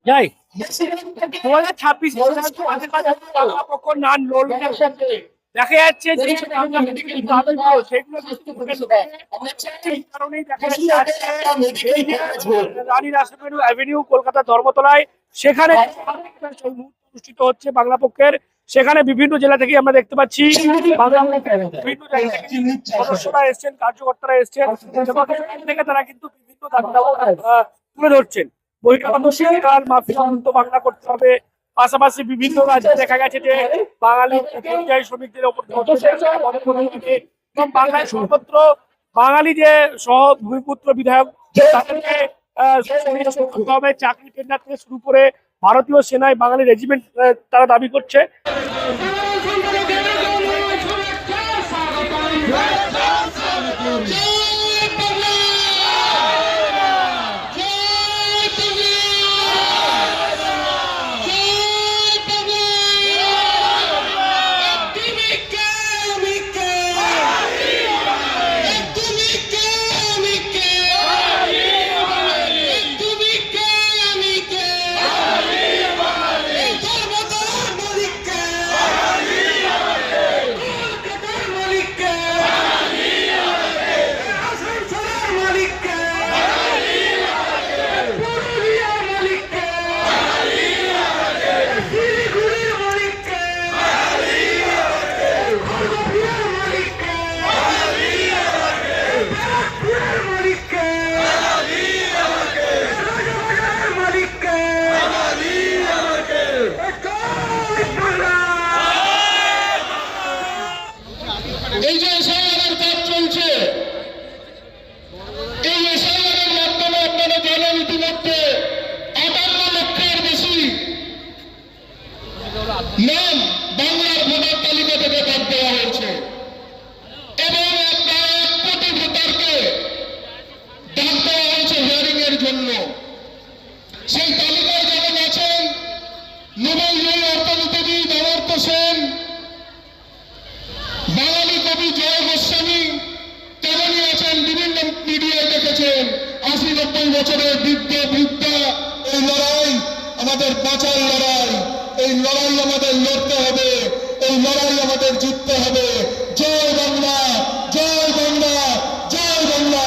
যাই 2026 বাংলা পক্ষ না লড়লে দেখা যাচ্ছে যে সেগুলো এই কারণেই দেখা যাচ্ছে এই যে রানী রাসমণি অ্যাভিনিউ কলকাতা ধর্মতলায় সেখানে অনুষ্ঠিত হচ্ছে বাংলা পক্ষের। সেখানে বিভিন্ন জেলা থেকে আমরা দেখতে পাচ্ছি বিভিন্ন জায়গা থেকে সদস্যরা এসছেন, কার্যকর্তারা এসছেন এবং সেখান থেকে তারা কিন্তু বিভিন্ন দাবি তুলে ধরছেন। বহিরাগত মাফিয়া মুক্ত বাংলা করতে হবে। পাশাপাশি বিভিন্ন রাজ্যে দেখা গেছে যে বাঙালি পরিযায়ী শ্রমিকদের উপর এবং বাংলায় সর্বত্র বাঙালি যে সহ ভূমিপুত্র বিধায়ক তাদেরকে চাকরি টেন্ডার থেকে শুরু করে ভারতীয় সেনায় বাঙালি রেজিমেন্ট তারা দাবি করছে। এই যে এসআইআরের কাজ চলছে, এই এসআইআরের মাধ্যমে আপনারা জানেন ইতিমধ্যে 58 লক্ষের বেশি নাম বাংলার ভোটার তালিকা থেকে বাদ দেওয়া হয়েছে এবং প্রায় 1 কোটি ভোটারকে ডাক দেওয়া হয়েছে হিয়ারিং এর জন্য। সেই তালিকায় যেমন আছেন নোবেল অর্থনীতিবিদ অমর্ত্য সেন, বাঙালি কবি জয় গোস্বামী, তেমনই আছেন বিভিন্ন মিডিয়ায় দেখেছেন 80-90 বছরের বৃদ্ধ বৃদ্ধা। এই লড়াই আমাদের বাঁচার লড়াই, এই লড়াই আমাদের লড়তে হবে, এই লড়াই আমাদের জিততে হবে। জয় বাংলা, জয় বাংলা, জয় বাংলা।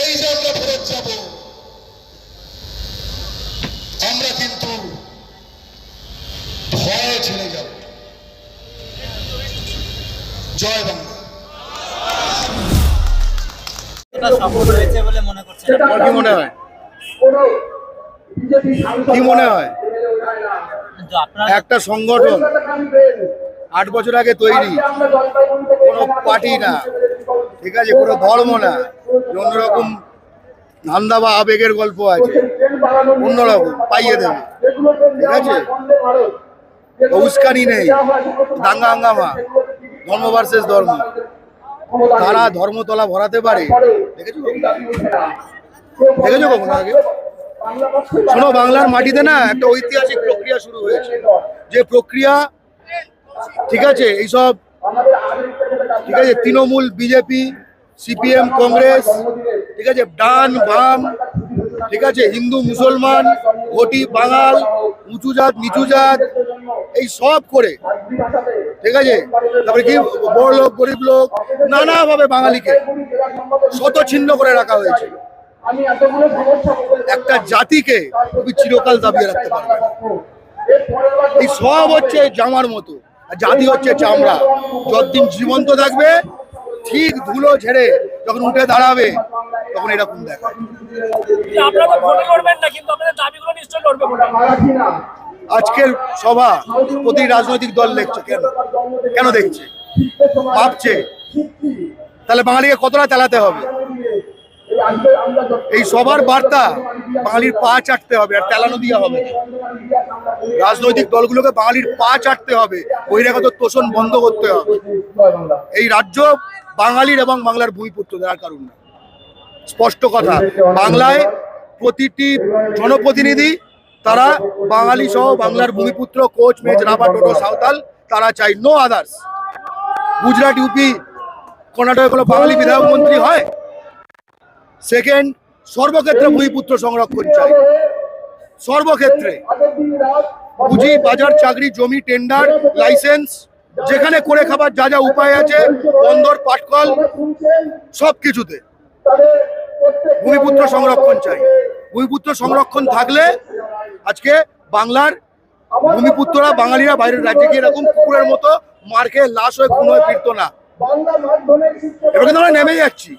এই যে আমরা ফেরত যাব, আমরা কিন্তু ভয়ে ছেড়ে যাব। জয় বাংলা। কি মনে হয়, কি মনে হয় একটা সংগঠন 8 বছর আগে তৈরি, কোনো পার্টি না, ঠিক আছে, কোনো ধর্ম না, অন্যরকম ধান্দা বা আবেগের গল্প আছে, অন্যরকম পাইয়ে দেবে, ঠিক আছে, উস্কানি নেই, দাঙ্গা হাঙ্গামা, ধর্ম ভার্সেস ধর্ম, তারা ধর্মতলা ভরাতে পারে। দেখেছো দেখেছো কখনো আগে? শোনো, বাংলার মাটিতে না একটা ঐতিহাসিক প্রক্রিয়া শুরু হয়েছে, যে প্রক্রিয়া, ঠিক আছে, এইসব, ঠিক আছে, তৃণমূল, বিজেপি, সিপিএম, কংগ্রেস, ঠিক আছে, ডান বাম, ঠিক আছে, হিন্দু মুসলমান, ঘটি বাঙাল, উঁচু জাত নিচু জাত, এই সব করে, ঠিক আছে, তারপরে কি বড় লোক গরিব লোক, নানাভাবে বাঙালিকে শতচ্ছিন্ন করে রাখা হয়েছে। একটা জাতিকে তুমি চিরকাল দাবিয়ে রাখতে পারবে না। এই সব হচ্ছে জামার মতো, জাতি হচ্ছে চামড়া, যতদিন জীবন্ত থাকবে, ঠিক ধুলো ঝেড়ে যখন উঠে দাঁড়াবে তখন এরকম দেখায়। আজকের সভা প্রতি রাজনৈতিক দল দেখছে, কেন কেন দেখছে? ভাবছে তাহলে বাঙালিকে কতটা চালাতে হবে। এই সবার বার্তা বাঙালির পা চাটতে হবে, আর তেলানো দিয়ে হবে না। রাজনৈতিক দলগুলোকে বাঙালির পা চাটতে হবে, বহিরাগত তোষণ বন্ধ করতে হবে। এই রাজ্য বাঙালির এবং বাংলার ভূমিপুত্রদের, আর কারণ না। স্পষ্ট কথা, বাংলায় প্রতিটি জনপ্রতিনিধি তারা বাঙালি সহ বাংলার ভূমিপুত্র, কোচ, মেজ, রাভা, টোটো, সাঁওতাল, তারা চাই, নো আদার্স। গুজরাট, ইউপি, কর্ণাটকে কোনো বাঙালি বিধায়ক মন্ত্রী হয়? সেকেন্ড, সর্বক্ষেত্রে ভূমিপুত্র সংরক্ষণ চাই, সর্বক্ষেত্রে। পুঁজি, বাজার, চাকরি, জমি, টেন্ডার, লাইসেন্স, যেখানে করে খাবার যা যা উপায় আছে, বন্দর, পাটকল, সব কিছুতে ভূমিপুত্র সংরক্ষণ চাই। ভূমিপুত্র সংরক্ষণ থাকলে আজকে বাংলার ভূমিপুত্ররা, বাঙালিরা বাইরের রাজ্যে গিয়ে এরকম কুকুরের মতো মার খেয়ে লাশ হয়ে খুন হয়ে ফিরতো না। এবার কিন্তু আমরা নেমে যাচ্ছি।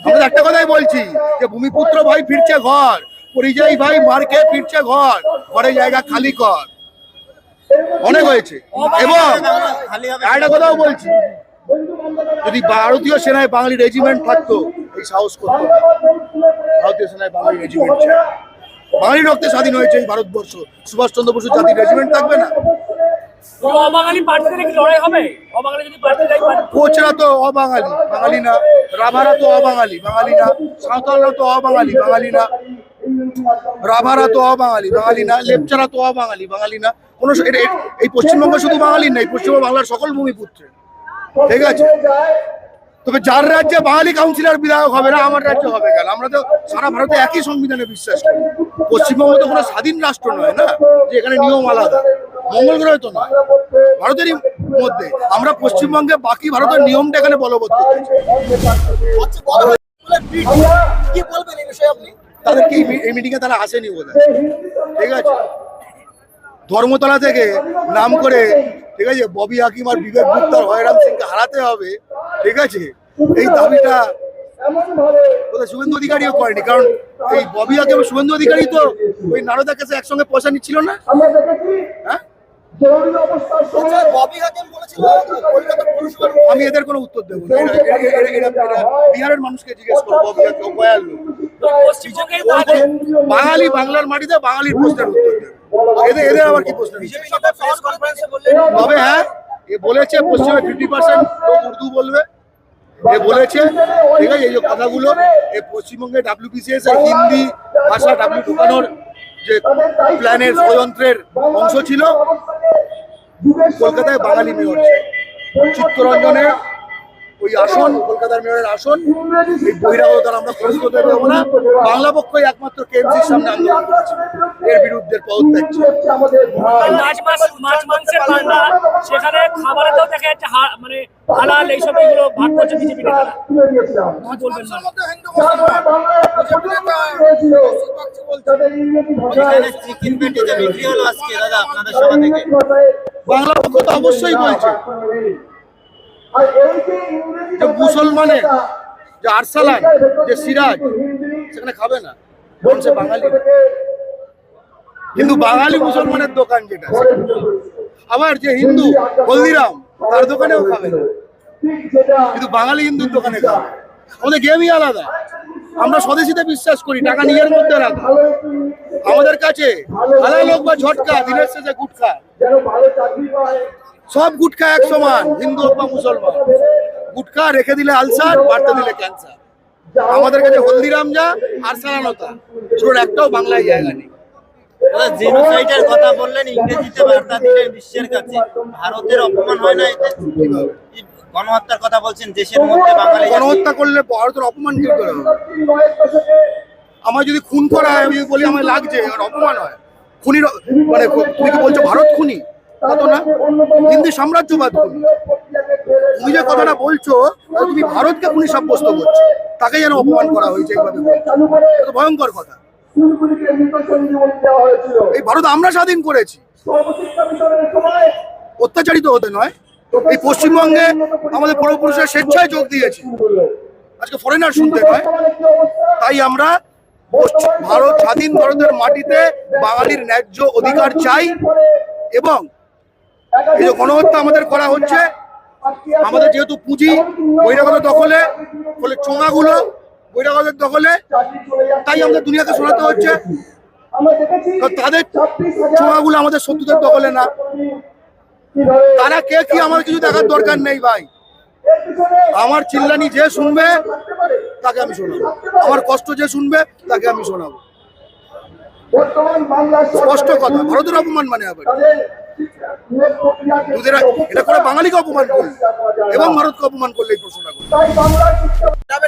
আমরা একটা কথাই বলছি যে ভূমিপুত্র ভাই ফিরছে ঘর, পরিযায়ী ভাই মার খেয়ে ফিরছে ঘর, ঘরে জায়গা খালি কর। অনেক হয়েছে। এবং একটা কথাও বলছি, যদি ভারতীয় সেনায় বাঙালি রেজিমেন্ট থাকতো, এই সাহস করতো না। ভারতীয় সেনায় বাঙালি রেজিমেন্ট চাই। বাঙালি রক্তে স্বাধীন হয়েছে এই ভারতবর্ষ, সুভাষচন্দ্র বসুর জাতির রেজিমেন্ট থাকবে না? অবাঙালি প্রার্থীদের কি লড়াই হবে? অবাঙালি যদি প্রার্থী দেয়, কোচরা তো অবাঙালি, বাঙালি না। রাভারা তো অবাঙালি, বাঙালি না। সাঁওতালরা তো অবাঙালি, বাঙালি না। রাভারা তো অবাঙালি, বাঙালি না। লেপচারা তো অবাঙালি, বাঙালি না। কোনো এই পশ্চিমবঙ্গ শুধু বাঙালির নেই, পশ্চিমবঙ্গ বাংলার সকল ভূমিপুত্রের। ঠিক আছে, তবে যার রাজ্যে বাঙালি কাউন্সিলর বিধায়ক হবে না, আমার রাজ্য হবে কেন? আমরা তো সারা ভারতে একই সংবিধানে বিশ্বাস করি। পশ্চিমবঙ্গ তো কোনো স্বাধীন রাষ্ট্র নয় না, যে এখানে নিয়ম আলাদা। মঙ্গল গ্রহে তো নয়, ভারতেরই মধ্যে। আমরা পশ্চিমবঙ্গে বাকি ভারতের নিয়মটা এখানে বলবৎ করতে চাই। তাদের কি এই মিটিংয়ে তারা আসেনি বোধ হয়। ঠিক আছে, ধর্মতলা থেকে নাম করে, ঠিক আছে, ববি হাকিম আর বিবেক গুপ্তা, হয়রাম সিংকে হারাতে হবে, ঠিক আছে, এই দাবিটা বোধহয় শুভেন্দু অধিকারীও করেনি। কারণ এই ববি হাকিম, শুভেন্দু অধিকারী তো ওই নারদা কাছে একসঙ্গে পয়সা নিচ্ছিল না? হ্যাঁ, আমি এদের কোনো উত্তর দেবো না। বিহারের মানুষকে জিজ্ঞেস করবো, ববি হাকিম বয়াল লোক। বাঙালি বাংলার মাটিতে বাঙালির প্রশ্নের উত্তর দেবে, এদের আবার কি প্রশ্ন? তবে হ্যাঁ, এ বলেছে পশ্চিমে 50% লোক উর্দু বলবে, এ বলেছে। ঠিক আছে, এই যে কথাগুলো, এই পশ্চিমবঙ্গে WBCS এর হিন্দি ভাষা ঢোকানোর যে প্ল্যানের, ষড়যন্ত্রের অংশ ছিল। কলকাতায় বাঙালি মেয়র চিত্তরঞ্জনের ওই আসন, কলকাতার মেয়রের আসন, এই বহিরাগতরা আমরা খরচ করতে দেবো না। বাংলা পক্ষই একমাত্র কেএমসির সামনে আন্দোলন করেছে, এর বিরুদ্ধে পদত্যাগ চাই। সেখানে খাবারেতেও দেখা যাচ্ছে মানে হালাল এইসব এগুলো ভাগ করছে বিজেপি নেতারা। বলবেন না বাংলা পক্ষ তো অবশ্যই বলছে যে মুসলমানের যে আরসালান, যে সিরাজ, সেখানে খাবে না, কারণ সে বাঙালি। কিন্তু বাঙালি মুসলমানের দোকান যেটা, আবার যে হিন্দু হলদিরাম, তার দোকানেও খাবে না, কিন্তু বাঙালি হিন্দুর দোকানে খাবে। আমাদের গেমই আলাদা। আমরা স্বদেশীতে বিশ্বাস করি, টাকা নিজের মধ্যে রাখা। আমাদের কাছে হালাল হোক বা ঝটকা, দিনের শেষে গুটখা, সব গুটখা এক সমান, হিন্দু হোক বা মুসলমান। গুটখা রেখে দিলে আলসার, বাড়তে দিলে ক্যান্সার। আমাদের কাছে হলদিরাম যা, আরসালানও তা, দুটোর একটাও বাংলায় জায়গা নেই। জেনোসাইডের কথা বললেন, ইংরেজিতে বার্তা দিলেন বিশ্বের কাছে। ভারতের অপমান হয় না এতে? গণহত্যার কথা বলছেন, দেশের মধ্যে বাঙালি গণহত্যা করলে ভারতের অপমান কি করে হবে? আমার যদি খুন করা হয়, আমি যদি বলি আমায় লাগছে, আর অপমান হয়? খুনির মানে তুমি কি বলছো ভারত খুনি? তা তো না, হিন্দু সাম্রাজ্যবাদ খুনি। তুমি যে কথাটা বলছো, তুমি ভারতকে খুনি সাব্যস্ত করছো, তাকে যেন অপমান করা হয়েছে এইভাবে, এটা ভয়ঙ্কর কথা। এই ভারত আমরা স্বাধীন করেছি, অত্যাচারিত হতে নয়। এই পশ্চিমবঙ্গে আমাদের পূর্বপুরুষরা স্বেচ্ছায় যোগ দিয়েছে, আজকে ফরেনার শুনতে নয়। তাই আমরা ভারত, স্বাধীন ভারতের মাটিতে বাঙালির ন্যায্য অধিকার চাই। এবং এই যে গণহত্যা আমাদের করা হচ্ছে, আমাদের যেহেতু পুঁজি বহিরাগত দখলে, ফলে চোঙাগুলো বহিরাগতের দখলে, তাই আমাদের দুনিয়াকে শোনাতে হচ্ছে। কারণ তাদের ছোঁয়াগুলো আমাদের শত্রুদের দখলে না। তারা কে কি আমার কিছু দেখার দরকার নেই ভাই। আমার চিল্লানি যে শুনবে তাকে আমি শোনাবো, আমার কষ্ট যে শুনবে তাকে আমি শোনাবো। স্পষ্ট কথা, ভারতের অপমান মানে আবার এটা করে বাঙালিকে অপমান করলে এবং ভারতকে অপমান করলে এই প্রশ্নটা করবে।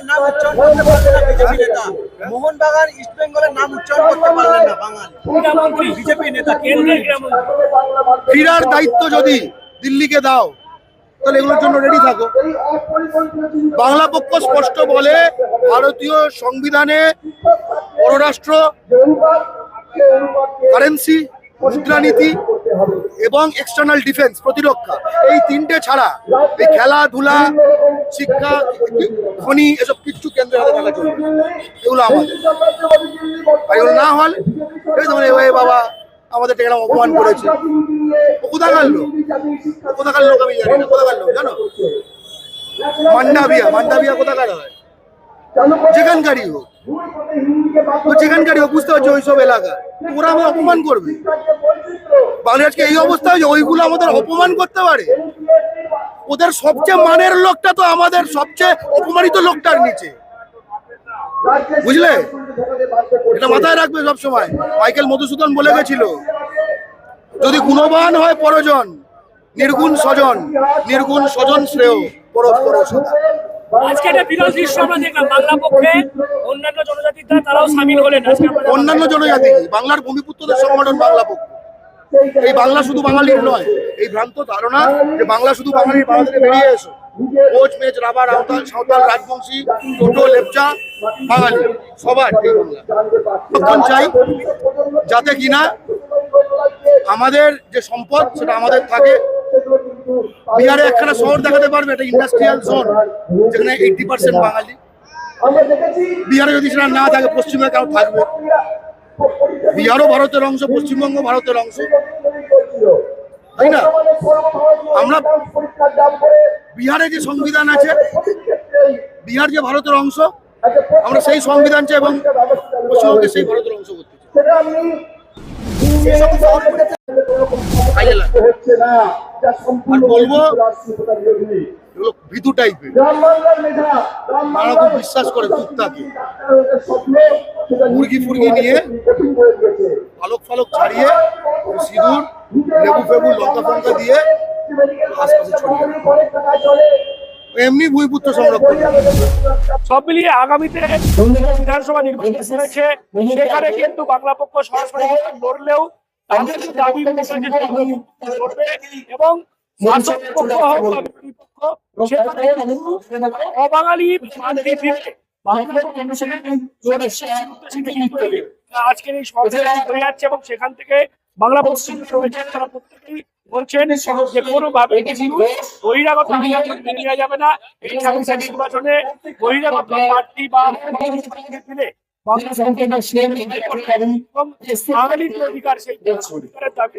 নাম উচ্চারণ করতে পারলেন না বিজেপি নেতা মোহনবাগান ইস্ট বেঙ্গলের নাম উচ্চারণ করতে পারলেন না বাঙালি ক্রীড়ামন্ত্রী বিজেপি নেতা কেন্দ্রের ক্রীড়ামন্ত্রী। ক্রীড়ার দায়িত্ব যদি দিল্লিকে দাও তাহলে এগুলোর জন্য রেডি থাকো। বাংলা পক্ষ স্পষ্ট বলে ভারতীয় সংবিধানে পররাষ্ট্র, কারেন্সি, মুদ্রানীতি এবং এক্সটার্নাল ডিফেন্স, প্রতিরক্ষা, এই তিনটে ছাড়া এই খেলাধুলা, শিক্ষা, খনি এসব কিচ্ছু কেন্দ্রের হাতে থাকা চলবে না। এগুলো আমাদের, আর এগুলো না হলে এই বাবা আমাদের টেকরাম অপমান করেছে। ও কোথাকার লোক, কোথাকার লোক আমি জানি না, কোথাকার লোক জানো? মান্ডাভিয়া কোথাকার হয়? যেখানকারই হোক, তো যেখানকারই হোক, বুঝতে পারছি ওইসব এলাকা ওরা আমাদের অপমান করবে। বাংলাদেশ আজকে এই অবস্থা হয়েছে, ওইগুলো আমাদের অপমান করতে পারে। ওদের সবচেয়ে মানের লোকটা তো আমাদের সবচেয়ে অপমানিত লোকটার নিচে, বুঝলে? এটা মাথায় রাখবে সব সময়। মাইকেল মধুসূদন বলে গেছিল, যদি গুণবান হয় পরজন, নির্গুণ স্বজন, নির্গুণ স্বজন শ্রেয় পরস্পর সদা। আজকে একটা বিরল দৃশ্য আমরা দেখলাম, বাংলা পক্ষে অন্যান্য জনজাতির দ্বারা তারাও সামিল হলেন। আজকে আমরা অন্যান্য জনজাতি কি? বাংলার ভূমিপুত্রদের সংগঠন বাংলা পক্ষ। এই বাংলা শুধু বাঙালির নয়, এই ভ্রান্ত ধারণা যে বাংলা শুধু বাঙালির, বাংলা থেকে বেরিয়ে এসো। কোচ, মেচ, রাবার, আওতাল, সাঁওতাল, রাজবংশী, টোটো, লেপচা, বাঙালি সবার এই বাংলা। তখন চাই যাতে কিনা আমাদের যে সম্পদ সেটা আমাদের থাকে। বিহারে একখানা শহর দেখাতে পারবে, এটা ইন্ডাস্ট্রিয়াল জোন, যেখানে 80% বাঙালি। বিহারে যদি সেটা না থাকে, পশ্চিমবঙ্গে কেন থাকবে? বিহারও ভারতের অংশ, পশ্চিমবঙ্গ ভারতের অংশ, তাই না? আমরা বিহারে যে সংবিধান আছে, বিহার যে ভারতের অংশ, আমরা সেই সংবিধান চাই এবং পশ্চিমবঙ্গে সেই ভারতের অংশ করতে চাই। আর বলবো এগুলো ভীতু টাইপের, তারা খুব বিশ্বাস করে টুকটাকে মুরগি ফুরগি নিয়ে পালক ফালক ছাড়িয়ে সিঁদুর, লেবু ফেবু, লঙ্কা ফঙ্কা দিয়ে আশপাশে ছড়িয়ে এমনি ভূমিপুত্র সংরক্ষণ। সব মিলিয়ে আগামীতে বিধানসভা নির্বাচন হয়েছে, সেখানে কিন্তু বাংলা পক্ষ সরাসরি লড়লেও তাদের দাবি লড়বে এবং শাসক পক্ষ হোক বা বিরোধী পক্ষ, সেখানে অবাঙালি শান্তি ফিরে আজকের এই সরকার হয়ে যাচ্ছে এবং সেখান থেকে বাংলা পক্ষ তারা প্রত্যেকেই বলছেন যে কোনোভাবে বহিরাগত নেওয়া যাবে না। এই নির্বাচনে বহিরাগত প্রার্থী বা দিলে বাঙালির অধিকার সেই অধিকারের দাবি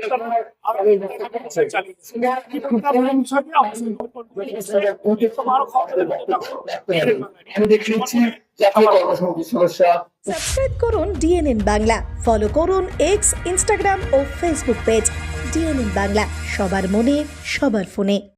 সাবস্ক্রাইব করুন ডিএনএন বাংলা, ফলো করুন এক্স, ইনস্টাগ্রাম ও ফেসবুক পেজ ডিএনএন বাংলা। সবার মনে, সবার ফোনে।